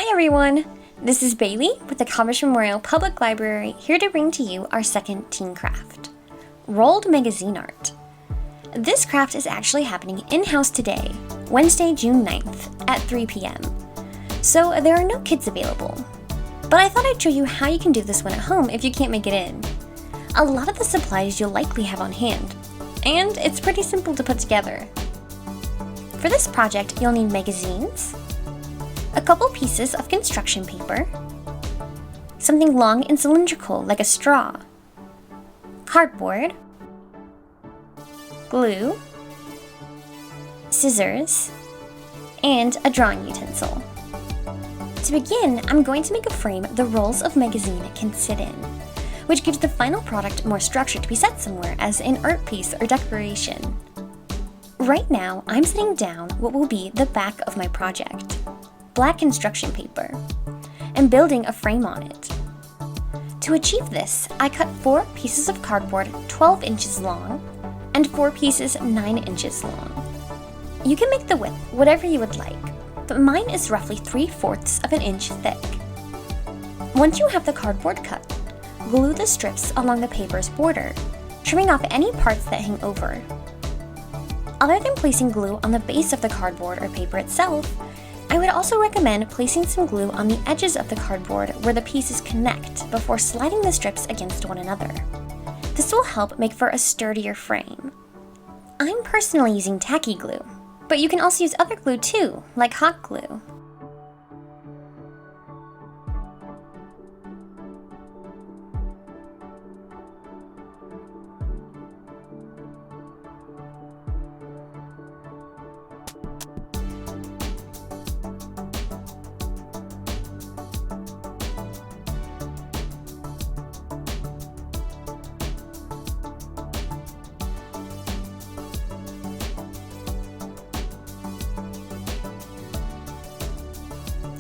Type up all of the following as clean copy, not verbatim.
Hi everyone! This is Bailey with the Cobbish Memorial Public Library here to bring to you our second teen craft, Rolled Magazine Art. This craft is actually happening in-house today, Wednesday, June 9th at 3 p.m. So there are no kids available. But I thought I'd show you how you can do this one at home if you can't make it in. A lot of the supplies you'll likely have on hand, and it's pretty simple to put together. For this project, you'll need magazines, a couple pieces of construction paper, something long and cylindrical like a straw, cardboard, glue, scissors, and a drawing utensil. To begin, I'm going to make a frame the rolls of magazine can sit in, which gives the final product more structure to be set somewhere as an art piece or decoration. Right now, I'm setting down what will be the back of my project, black construction paper, and building a frame on it. To achieve this, I cut 4 pieces of cardboard 12 inches long and 4 pieces 9 inches long. You can make the width whatever you would like, but mine is roughly 3/4 of an inch thick. Once you have the cardboard cut, glue the strips along the paper's border, trimming off any parts that hang over. Other than placing glue on the base of the cardboard or paper itself, I would also recommend placing some glue on the edges of the cardboard where the pieces connect before sliding the strips against one another. This will help make for a sturdier frame. I'm personally using tacky glue, but you can also use other glue too, like hot glue.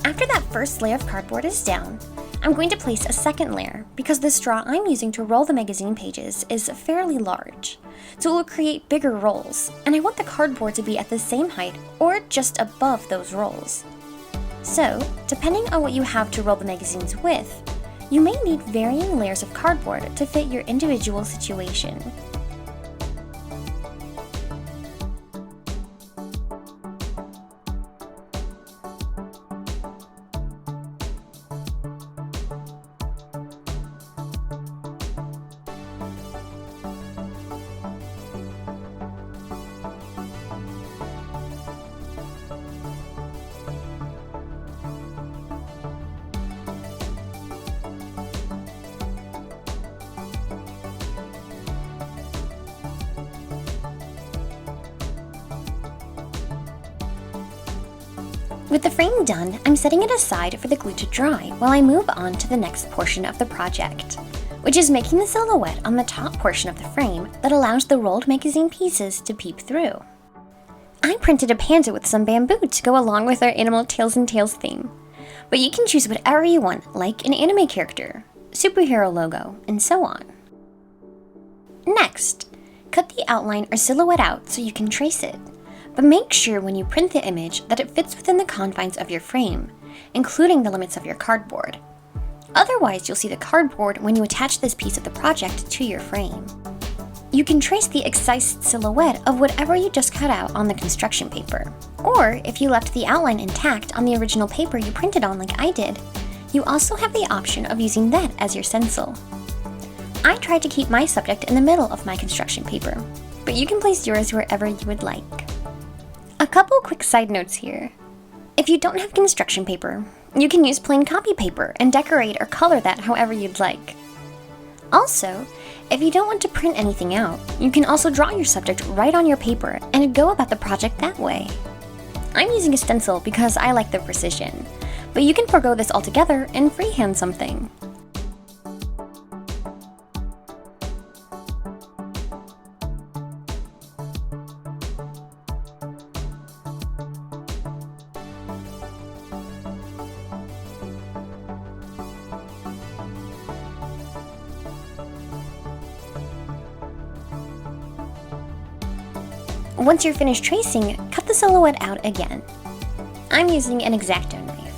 After that first layer of cardboard is down, I'm going to place a second layer because the straw I'm using to roll the magazine pages is fairly large, so it will create bigger rolls, and I want the cardboard to be at the same height or just above those rolls. So, depending on what you have to roll the magazines with, you may need varying layers of cardboard to fit your individual situation. With the frame done, I'm setting it aside for the glue to dry while I move on to the next portion of the project, which is making the silhouette on the top portion of the frame that allows the rolled magazine pieces to peep through. I printed a panda with some bamboo to go along with our Animal Tails and Tails theme, but you can choose whatever you want, like an anime character, superhero logo, and so on. Next, cut the outline or silhouette out so you can trace it. But make sure when you print the image that it fits within the confines of your frame, including the limits of your cardboard. Otherwise, you'll see the cardboard when you attach this piece of the project to your frame. You can trace the excised silhouette of whatever you just cut out on the construction paper. Or, if you left the outline intact on the original paper you printed on like I did, you also have the option of using that as your stencil. I tried to keep my subject in the middle of my construction paper, but you can place yours wherever you would like. A couple quick side notes here. If you don't have construction paper, you can use plain copy paper and decorate or color that however you'd like. Also, if you don't want to print anything out, you can also draw your subject right on your paper and go about the project that way. I'm using a stencil because I like the precision, but you can forgo this altogether and freehand something. Once you're finished tracing, cut the silhouette out again. I'm using an X-Acto knife.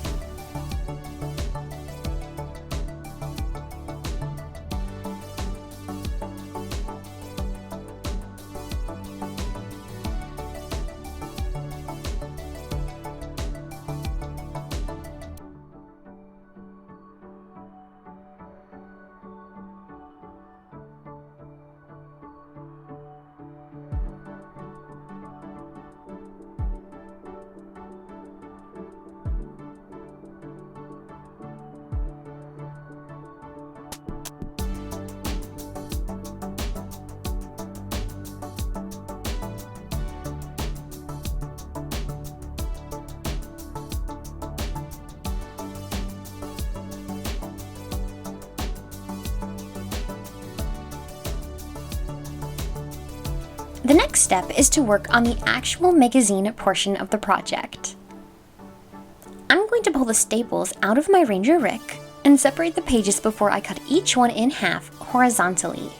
The next step is to work on the actual magazine portion of the project. I'm going to pull the staples out of my Ranger Rick and separate the pages before I cut each one in half horizontally.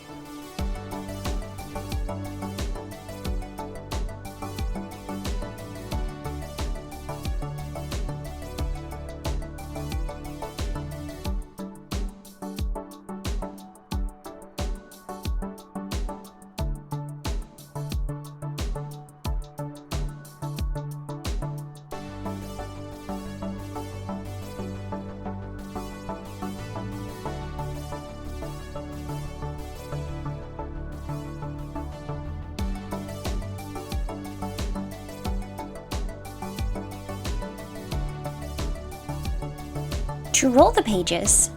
To roll the pages,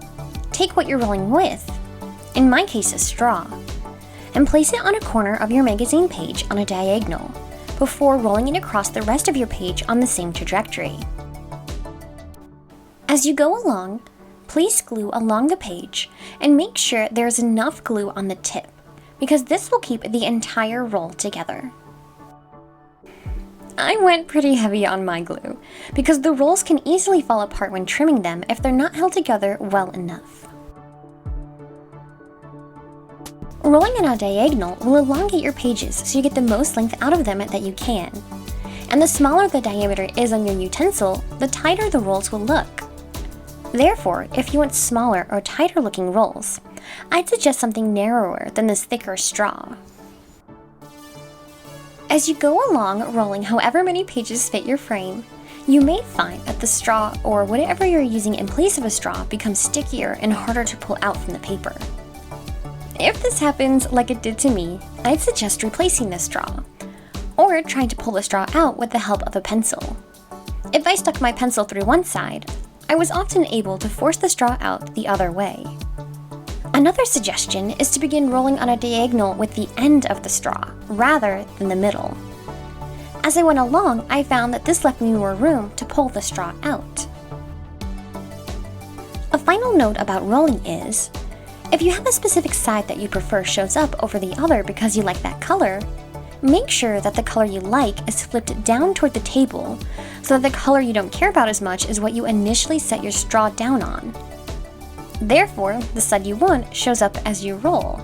take what you're rolling with, in my case a straw, and place it on a corner of your magazine page on a diagonal before rolling it across the rest of your page on the same trajectory. As you go along, place glue along the page and make sure there's enough glue on the tip, because this will keep the entire roll together. I went pretty heavy on my glue, because the rolls can easily fall apart when trimming them if they're not held together well enough. Rolling on a diagonal will elongate your pages so you get the most length out of them that you can. And the smaller the diameter is on your utensil, the tighter the rolls will look. Therefore, if you want smaller or tighter looking rolls, I'd suggest something narrower than this thicker straw. As you go along rolling however many pages fit your frame, you may find that the straw or whatever you're using in place of a straw becomes stickier and harder to pull out from the paper. If this happens like it did to me, I'd suggest replacing the straw, or trying to pull the straw out with the help of a pencil. If I stuck my pencil through one side, I was often able to force the straw out the other way. Another suggestion is to begin rolling on a diagonal with the end of the straw, rather than the middle. As I went along, I found that this left me more room to pull the straw out. A final note about rolling is, if you have a specific side that you prefer shows up over the other because you like that color, make sure that the color you like is flipped down toward the table, so that the color you don't care about as much is what you initially set your straw down on. Therefore, the side you want shows up as you roll.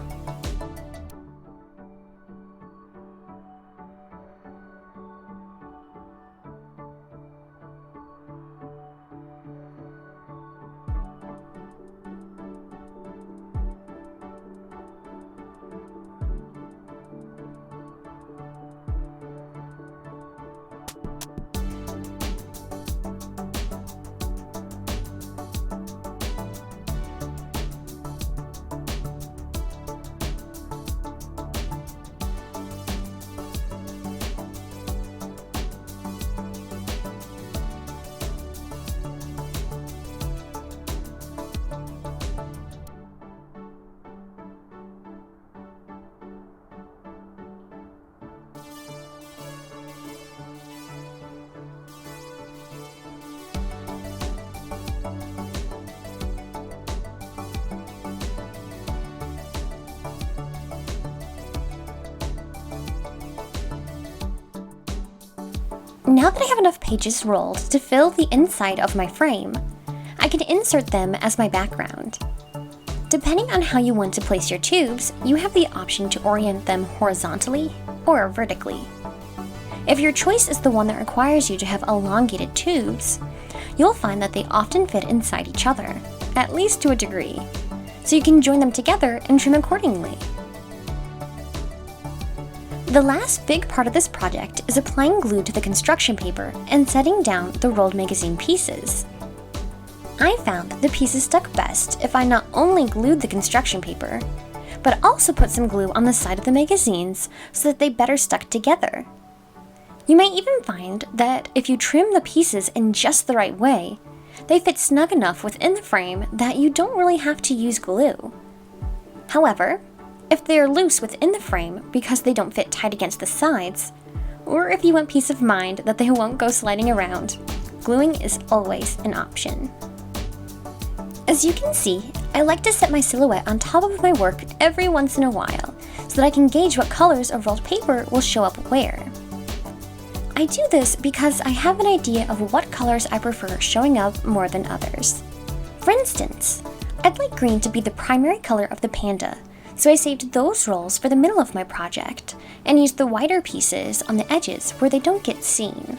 Now that I have enough pages rolled to fill the inside of my frame, I can insert them as my background. Depending on how you want to place your tubes, you have the option to orient them horizontally or vertically. If your choice is the one that requires you to have elongated tubes, you'll find that they often fit inside each other, at least to a degree, so you can join them together and trim accordingly. The last big part of this project is applying glue to the construction paper and setting down the rolled magazine pieces. I found the pieces stuck best if I not only glued the construction paper, but also put some glue on the side of the magazines so that they better stuck together. You may even find that if you trim the pieces in just the right way, they fit snug enough within the frame that you don't really have to use glue. However, if they are loose within the frame because they don't fit tight against the sides, or if you want peace of mind that they won't go sliding around, gluing is always an option. As you can see, I like to set my silhouette on top of my work every once in a while, so that I can gauge what colors of rolled paper will show up where. I do this because I have an idea of what colors I prefer showing up more than others. For instance, I'd like green to be the primary color of the panda, so I saved those rolls for the middle of my project, and used the wider pieces on the edges where they don't get seen.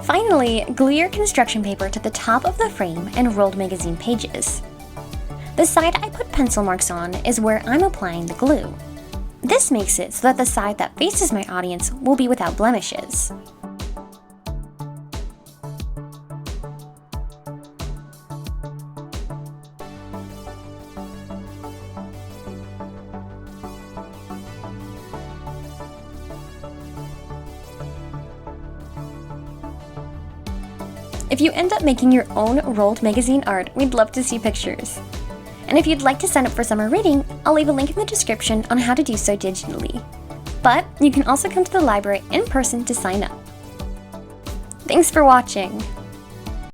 Finally, glue your construction paper to the top of the frame and rolled magazine pages. The side I put pencil marks on is where I'm applying the glue. This makes it so that the side that faces my audience will be without blemishes. If you end up making your own rolled magazine art, we'd love to see pictures. And if you'd like to sign up for summer reading, I'll leave a link in the description on how to do so digitally. But you can also come to the library in person to sign up. Thanks for watching!